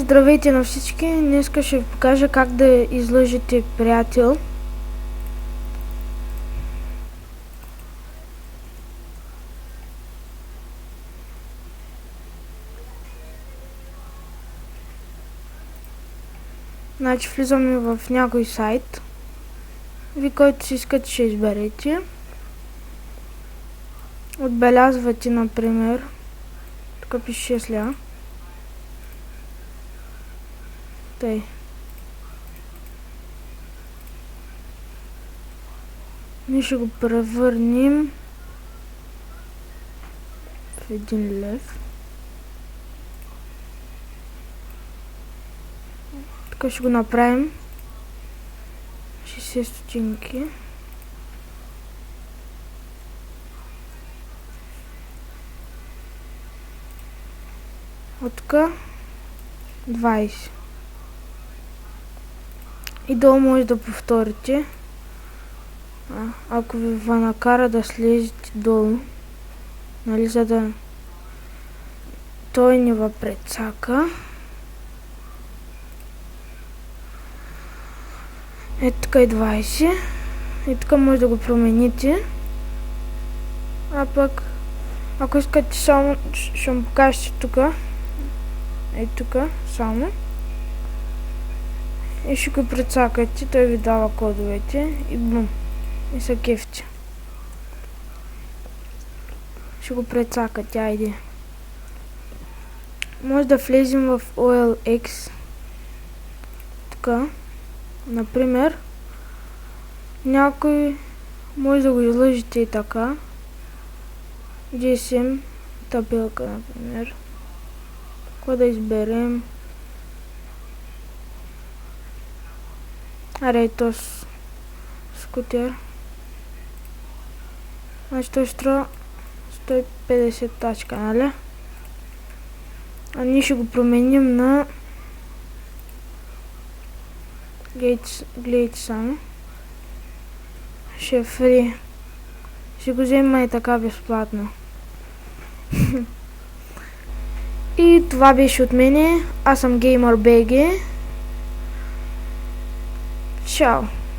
Здравейте на всички! Днес ще ви покажа как да излъжете приятел. Значи влизаме в някой сайт. Ви, който си искате, ще изберете. Отбелязвате, например. Тук пише сля. Тъй. Ние ще го превърнем в 1 лев. Тук ще го направим 60 стотинки. От тук 20. И долу може да повторите. Ако ви накара да слезете долу, нали, за да той не ви прецака. Ето тук е 20. И тук може да го промените. А пък, ако искате само, ще му покажете тук. Ето тук, само. И ще го прецакате, той ви дава кодовете и бум. И са кефти. Ще го прецакате, айде. Може да влезем в OLX. Така. Например, някой може да го излъжите и така. GSM табелка, например. Какво да изберем? Аре, то скутер. Значи той ще струва 150 тачка, нали? А ние ще го променим на... Гледайте само. Ще е фри. Ще го взема и така безплатно. И това беше от мене. Аз съм GamerBG. Чао!